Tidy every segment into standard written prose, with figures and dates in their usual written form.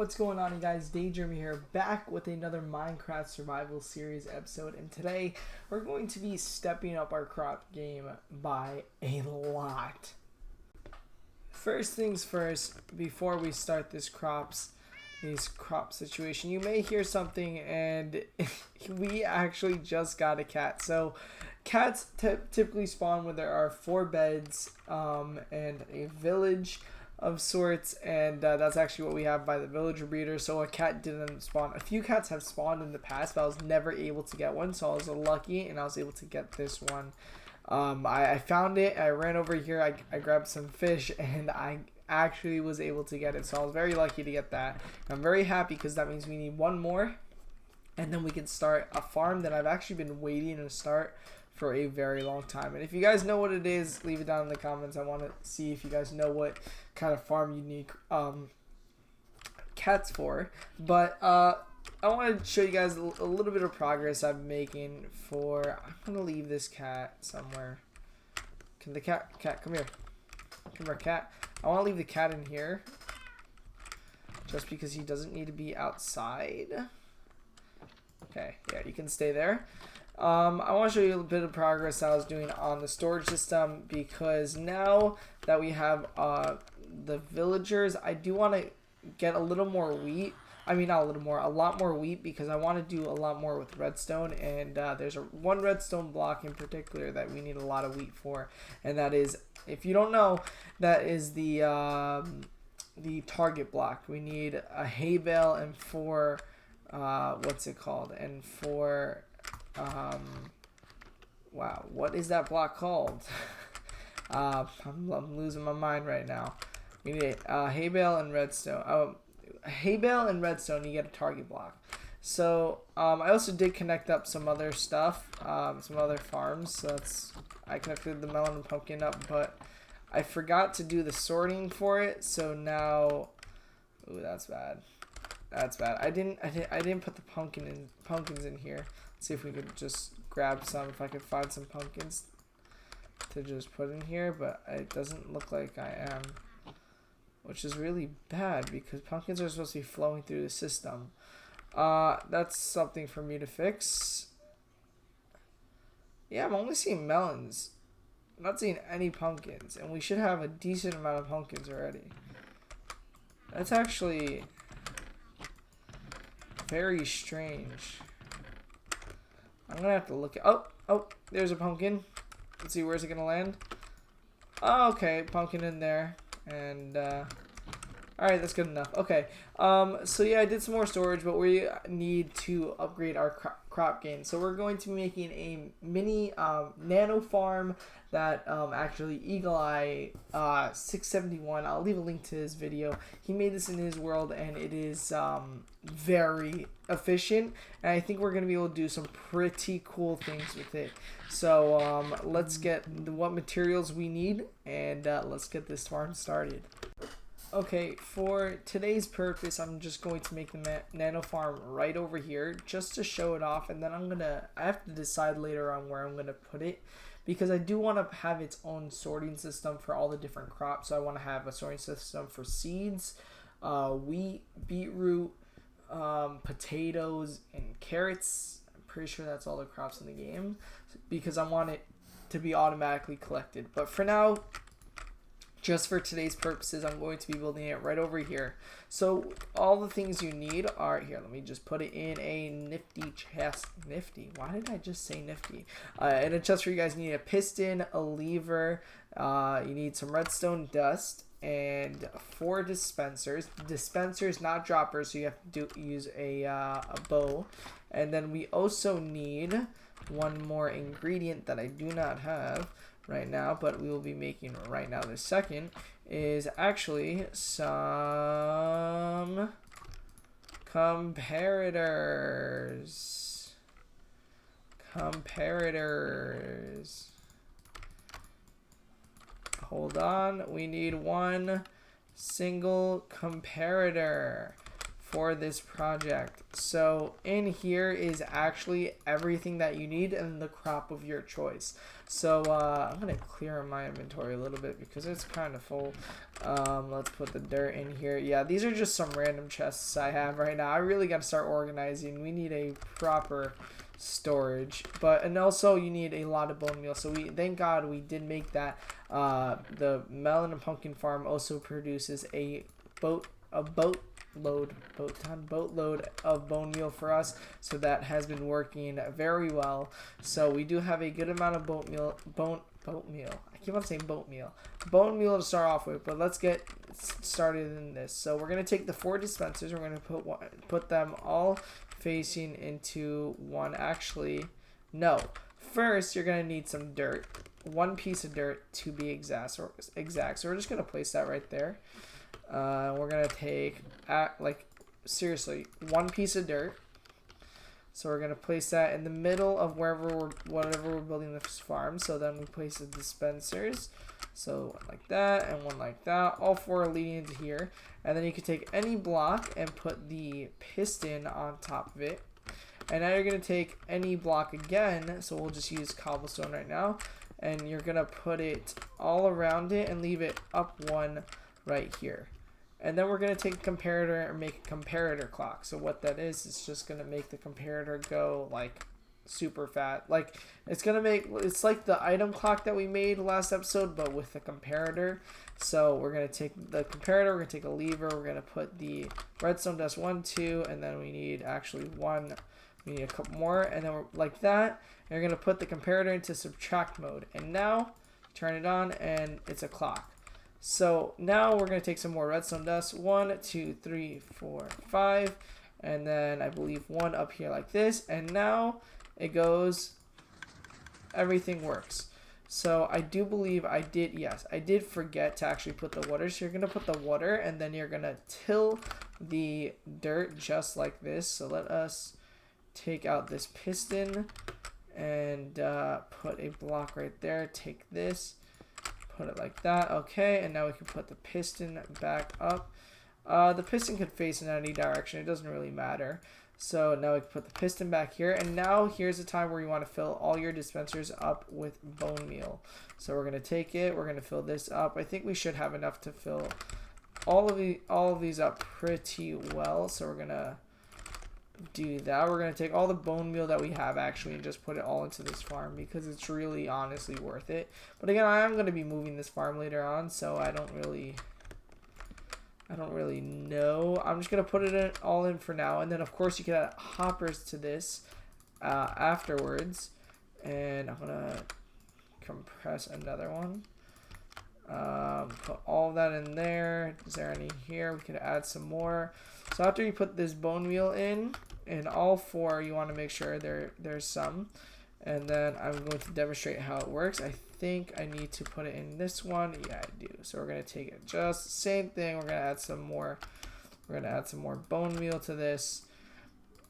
What's going on, you guys? Daydream here, back with another Minecraft Survival Series episode, and today we're going to be stepping up our crop game by a lot. First things first, before we start this crop situation, you may hear something, and we actually just got a cat. So cats typically spawn when there are 4 beds and a village of sorts, and that's actually what we have by the villager breeder. So a cat didn't spawn. A few cats have spawned in the past, but I was never able to get one, so I was lucky and I was able to get this one. I found it, I ran over here, I grabbed some fish, and I actually was able to get it, so I was very lucky to get that. I'm very happy because that means we need one more, and then we can start a farm that I've actually been waiting to start for a very long time. And if you guys know what it is, leave it down in the comments. I want to see if you guys know what kind of farm you need cats for. But I want to show you guys a little bit of progress I'm making for... I'm going to leave this cat somewhere. Can the cat, come here. Come here, cat. I want to leave the cat in here just because he doesn't need to be outside. Okay, yeah, you can stay there. I want to show you a bit of progress I was doing on the storage system, because now that we have the villagers, I do want to get a little more wheat. I mean, not a little more, a lot more wheat, because I want to do a lot more with redstone, and there's one redstone block in particular that we need a lot of wheat for, and that is, if you don't know, that is the target block. We need a hay bale and 4, what's it called, and 4... wow, what is that block called? I'm losing my mind right now. We need hay bale and redstone. Hay bale and redstone, you get a target block. So I also did connect up some other stuff, some other farms. So I connected the melon and pumpkin up, but I forgot to do the sorting for it. So now, ooh, that's bad. That's bad. I didn't put the pumpkins in here. Let's see if we could just grab some. If I could find some pumpkins to just put in here, but it doesn't look like I am, which is really bad because pumpkins are supposed to be flowing through the system. That's something for me to fix. Yeah, I'm only seeing melons. I'm not seeing any pumpkins, and we should have a decent amount of pumpkins already. That's actually very strange. I'm gonna have to look at... Oh, there's a pumpkin. Let's see, where's it gonna land? Oh, okay, pumpkin in there. And, alright, that's good enough. Okay, so yeah, I did some more storage, but we need to upgrade our crop gain. So we're going to be making a mini nano farm that actually Eagle Eye 671, I'll leave a link to his video. He made this in his world, and it is very efficient, and I think we're going to be able to do some pretty cool things with it. So let's get what materials we need, and let's get this farm started. Okay, for today's purpose, I'm just going to make the nano farm right over here just to show it off, and then I have to decide later on where I'm going to put it, because I do want to have its own sorting system for all the different crops. So I want to have a sorting system for seeds, wheat, beetroot, potatoes, and carrots. I'm pretty sure that's all the crops in the game, because I want it to be automatically collected. But for now, just for today's purposes, I'm going to be building it right over here. So all the things you need are here. Let me just put it in a nifty chest. Nifty? Why did I just say nifty? In a chest for you guys, you need a piston, a lever, you need some redstone dust, and 4 dispensers. Dispensers, not droppers, so you have to use a bow. And then we also need one more ingredient that I do not have right now, but we will be making right now this second, is actually some comparators. Hold on, we need 1 single comparator for this project. So in here is actually everything that you need and the crop of your choice. So I'm gonna clear my inventory a little bit because it's kind of full. Let's put the dirt in here. Yeah, these are just some random chests I have right now. I really got to start organizing. We need a proper storage, and also you need a lot of bone meal. So thank God we did make that. The melon and pumpkin farm also produces a boatload of bone meal for us, so that has been working very well. So we do have a good amount of bone meal. I keep on saying bone meal to start off with, but let's get started in this. So we're gonna take the 4 dispensers. We're gonna put them all facing into one. Actually, no. First, you're gonna need some dirt. 1 piece of dirt to be exact. So we're just gonna place that right there. We're gonna take seriously 1 piece of dirt. So we're gonna place that in the middle of whatever we're building this farm. So then we place the dispensers. So one like that and one like that. All 4 are leading into here. And then you can take any block and put the piston on top of it. And now you're gonna take any block again. So we'll just use cobblestone right now. And you're gonna put it all around it and leave it up 1 right here. And then we're going to take a comparator and make a comparator clock. So what that is just going to make the comparator go like super fast. Like it's like the item clock that we made last episode, but with the comparator. So we're going to take the comparator, we're going to take a lever, we're going to put the redstone dust 1, 2, and then we need actually 1. We need a couple more, and then we're like that. And you're going to put the comparator into subtract mode. And now turn it on and it's a clock. So now we're going to take some more redstone dust. 1, 2, 3, 4, 5. And then I believe 1 up here like this. And now it goes, everything works. So I do believe I did forget to actually put the water. So you're going to put the water and then you're going to till the dirt just like this. So let us take out this piston and put a block right there. Take this. Put it like that. Okay, and now we can put the piston back up. The piston could face in any direction. It doesn't really matter. So now we can put the piston back here. And now here's the time where you want to fill all your dispensers up with bone meal. So we're going to take it. We're going to fill this up. I think we should have enough to fill all of these up pretty well. So we're going to do that. We're going to take all the bone meal that we have actually and just put it all into this farm because it's really honestly worth it. But again, I am going to be moving this farm later on, so I don't really know. I'm just going to put it all in for now, and then of course you can add hoppers to this afterwards. And I'm going to compress another one. Put all that in there. Is there any here? We could add some more. So after you put this bone meal in all 4, you want to make sure there's some. And then I'm going to demonstrate how it works. I think I need to put it in this one. Yeah, I do. So we're going to take it just the same thing. We're going to add some more. We're going to add some more bone meal to this.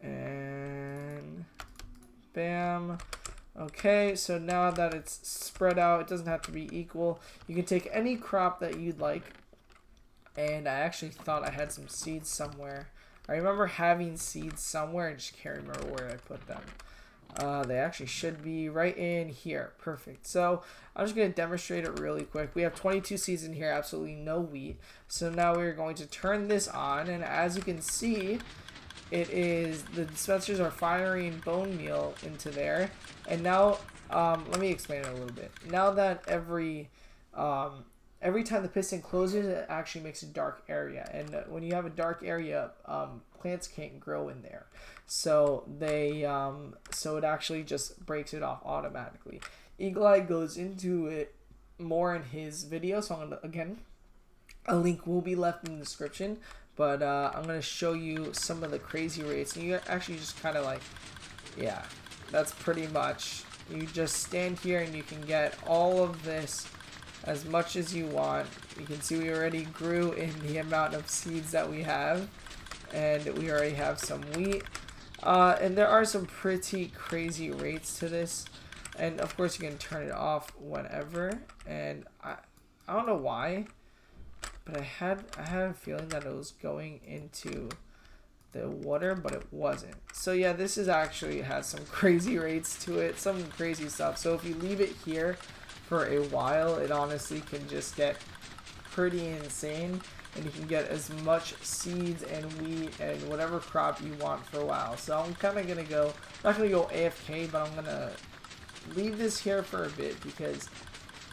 And bam. Okay, so now that it's spread out, it doesn't have to be equal. You can take any crop that you'd like. And I actually thought I had some seeds somewhere. I remember having seeds somewhere. I just can't remember where I put them. They actually should be right in here. Perfect. So I'm just going to demonstrate it really quick. We have 22 seeds in here. Absolutely no wheat. So now we're going to turn this on. And as you can see, the dispensers are firing bone meal into there. And now, let me explain it a little bit. Now that every time the piston closes, it actually makes a dark area. And when you have a dark area, plants can't grow in there. So so it actually just breaks it off automatically. Eagle Eye goes into it more in his video. So I'm going to, again, a link will be left in the description. But I'm going to show you some of the crazy rates. And you actually just kind of like, yeah, that's pretty much. You just stand here and you can get all of this as much as you want. You can see we already grew in the amount of seeds that we have. And we already have some wheat. And there are some pretty crazy rates to this. And of course you can turn it off whenever. And I don't know why, but I had a feeling that it was going into the water, but it wasn't. So yeah, this is actually has some crazy rates to it, some crazy stuff. So if you leave it here for a while, it honestly can just get pretty insane, and you can get as much seeds and wheat and whatever crop you want for a while. So I'm kind of gonna go, not gonna go AFK, but I'm gonna leave this here for a bit because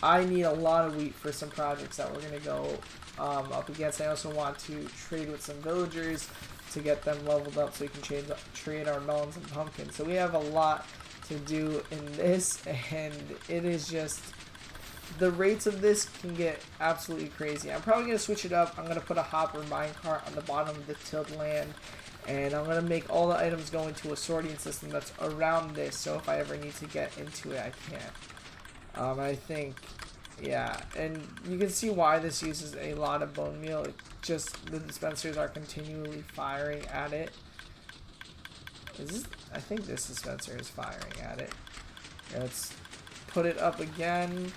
I need a lot of wheat for some projects that we're gonna go up against. I also want to trade with some villagers to get them leveled up so we can trade our melons and pumpkins. So we have a lot to do in this, and it is just, the rates of this can get absolutely crazy. I'm probably going to switch it up. I'm going to put a hopper minecart on the bottom of the tilled land, and I'm going to make all the items go into a sorting system that's around this, so if I ever need to get into it, I can. I think, yeah, and you can see why this uses a lot of bone meal. It just, the dispensers are continually firing at it. I think this dispenser is firing at it. Let's put it up again.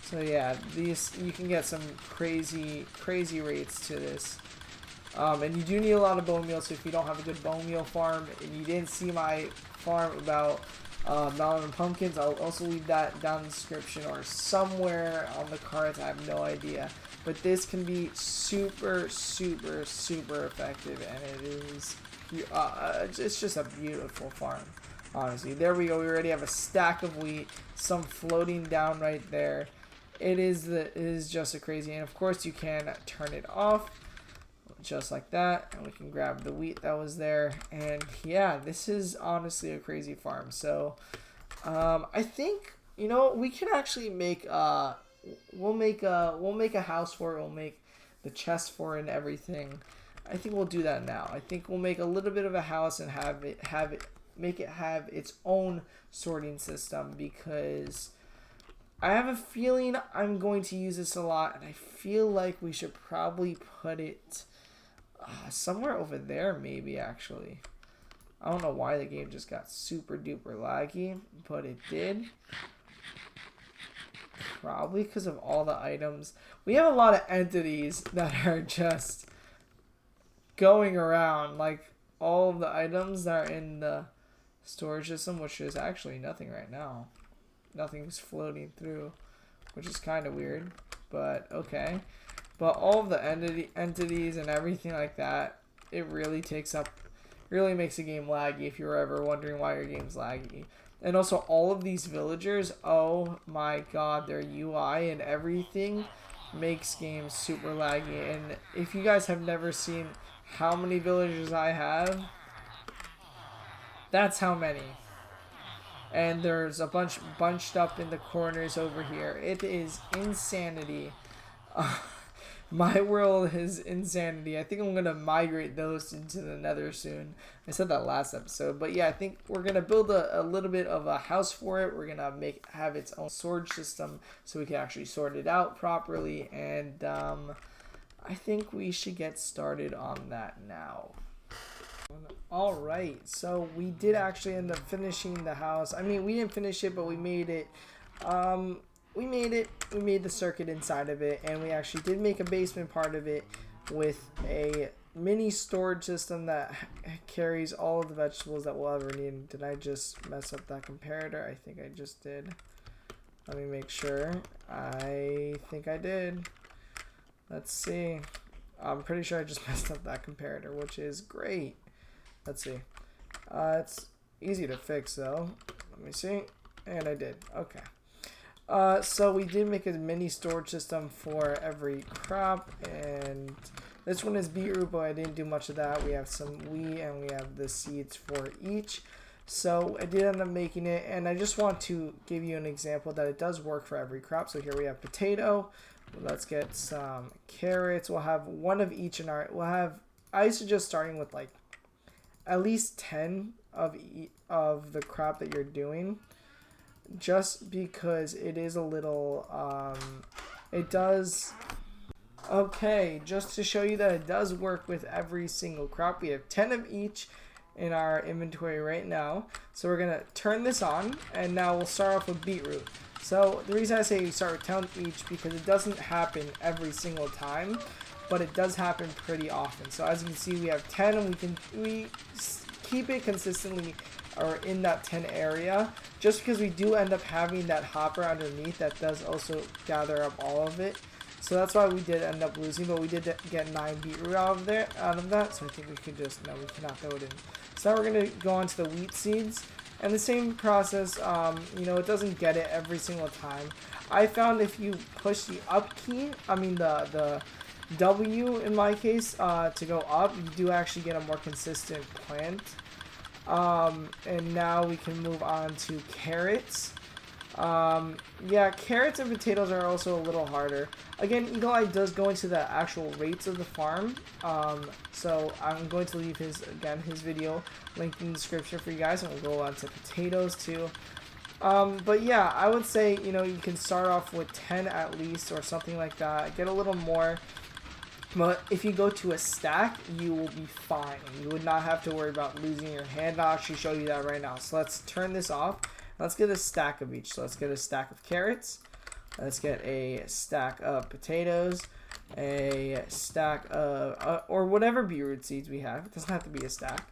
So yeah, these, you can get some crazy rates to this. And you do need a lot of bone meal, so if you don't have a good bone meal farm, and you didn't see my farm about melon and pumpkins, I'll also leave that down in the description or somewhere on the cards, I have no idea. But this can be super effective, and it is, it's just a beautiful farm, honestly. There we go, we already have a stack of wheat, some floating down right there. It is just a crazy, and of course you can turn it off just like that, and we can grab the wheat that was there. And yeah, this is honestly a crazy farm. So I think, you know, we can actually make we'll make a house for it. We'll make the chest for it and everything. I think we'll do that now. I think we'll make a little bit of a house and make it have its own sorting system, because I have a feeling I'm going to use this a lot, and I feel like we should probably put it somewhere over there, maybe, actually. I don't know why the game just got super duper laggy, but it did. Probably because of all the items. We have a lot of entities that are just going around, like all of the items that are in the storage system, which is actually nothing right now. Nothing's floating through, which is kind of weird, but okay. But all of the entities and everything like that, it really really makes the game laggy if you're ever wondering why your game's laggy. And also all of these villagers, oh my god, their UI and everything makes games super laggy. And if you guys have never seen how many villagers I have, that's how many. And there's a bunch bunched up in the corners over here. It is insanity. My world is insanity. I think I'm going to migrate those into the nether soon. I said that last episode. But yeah, I think we're going to build a little bit of a house for it. We're going to have its own storage system so we can actually sort it out properly. And I think we should get started on that now. Alright, so we did actually end up finishing the house. I mean, we didn't finish it, but we made it. We made the circuit inside of it, and we actually did make a basement part of it with a mini storage system that carries all of the vegetables that we'll ever need. Did I just mess up that comparator? I think I just did. Let me make sure. I think I did. Let's see. I'm pretty sure I just messed up that comparator, which is great. Let's see. It's easy to fix though. Let me see. And I did. Okay. So we did make a mini storage system for every crop, and this one is beetroot, but I didn't do much of that. We have some wheat and we have the seeds for each. So I did end up making it, and I just want to give you an example that it does work for every crop. So here we have potato. Let's get some carrots. We'll have one of each in our, I suggest starting with like at least 10 of the crop that you're doing, just because it is a little it does, okay, just to show you that it does work with every single crop. We have 10 of each in our inventory right now, so we're gonna turn this on, and now we'll start off with beetroot. So the reason I say you start with 10 each, because it doesn't happen every single time. but it does happen pretty often. So as you can see, we have 10, and we keep it consistently or in that 10 area, just because we do end up having that hopper underneath that does also gather up all of it. So that's why we did end up losing, but we did get 9 beetroot out of that. So I think we could just, no, we cannot throw it in. So now we're gonna go on to the wheat seeds, and the same process. You know, it doesn't get it every single time. I found if you push the up key, I mean the W in my case, to go up, you do actually get a more consistent plant. And now we can move on to carrots. Yeah, carrots and potatoes are also a little harder. Again, Eagle Eye does go into the actual rates of the farm. So I'm going to leave his video linked in the description for you guys, and we'll go on to potatoes too. But yeah, I would say, you know, you can start off with 10 at least or something like that. Get a little more. But if you go to a stack, you will be fine. You would not have to worry about losing your hand. I'll actually show you that right now. So let's turn this off. Let's get a stack of each. So let's get a stack of carrots. Let's get a stack of potatoes. A stack of, or whatever beetroot seeds we have. It doesn't have to be a stack.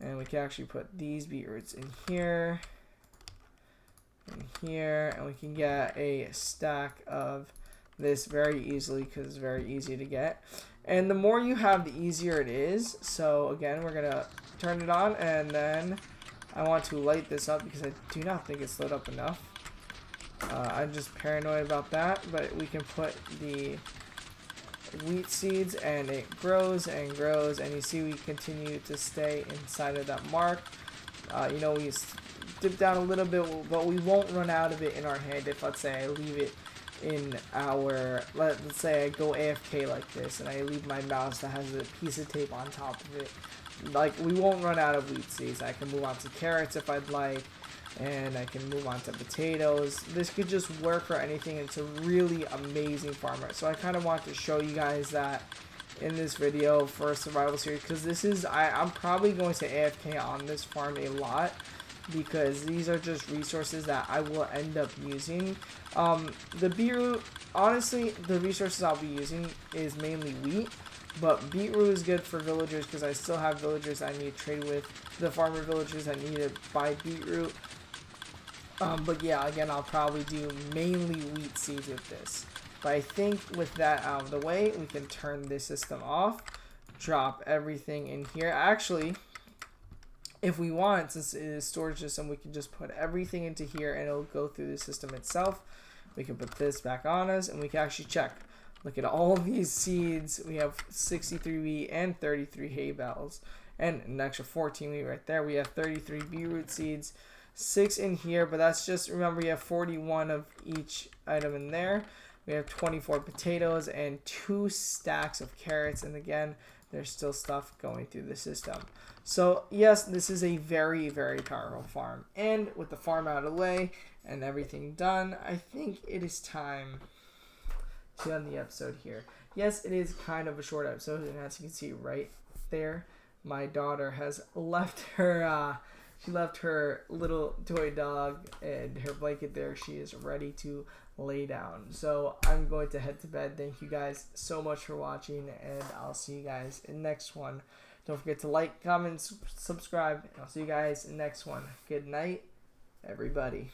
And we can actually put these beetroots in here. In here. And we can get a stack of this very easily because it's very easy to get. And the more you have, the easier it is. So again, we're going to turn it on, and then I want to light this up because I do not think it's lit up enough. I'm just paranoid about that, but we can put the wheat seeds, and it grows and grows, and you see we continue to stay inside of that mark. You know, we dip down a little bit, but we won't run out of it in our hand if, let's say, I leave it in our, let's say I go AFK like this, and I leave my mouse that has a piece of tape on top of it. Like, we won't run out of wheat seeds. I can move on to carrots if I'd like, and I can move on to potatoes. This could just work for anything. It's a really amazing farmer. So I kind of want to show you guys that in this video for a survival series, because this is, I'm probably going to AFK on this farm a lot, because these are just resources that I will end up using. The beetroot, honestly, the resources I'll be using is mainly wheat, but beetroot is good for villagers because I still have villagers I need to trade with, the farmer villagers that need to buy beetroot. But yeah, again, I'll probably do mainly wheat seeds with this. But I think with that out of the way, we can turn this system off, drop everything in here. Actually, if we want, since it is a storage system, we can just put everything into here and it'll go through the system itself. We can put this back on us, and we can actually check. Look at all these seeds. We have 63 wheat and 33 hay bales, and an extra 14 wheat right there. We have 33 beetroot seeds, 6 in here, but that's just, remember, you have 41 of each item in there. We have 24 potatoes and 2 stacks of carrots, and again, there's still stuff going through the system. So yes, this is a very, very powerful farm. And with the farm out of the way and everything done, I think it is time to end the episode here. Yes, it is kind of a short episode, and as you can see right there, my daughter has left her, she left her little toy dog and her blanket there. She is ready to lay down. So I'm going to head to bed. Thank you guys so much for watching, and I'll see you guys in the next one. Don't forget to like, comment, subscribe, and I'll see you guys in the next one. Good night, everybody.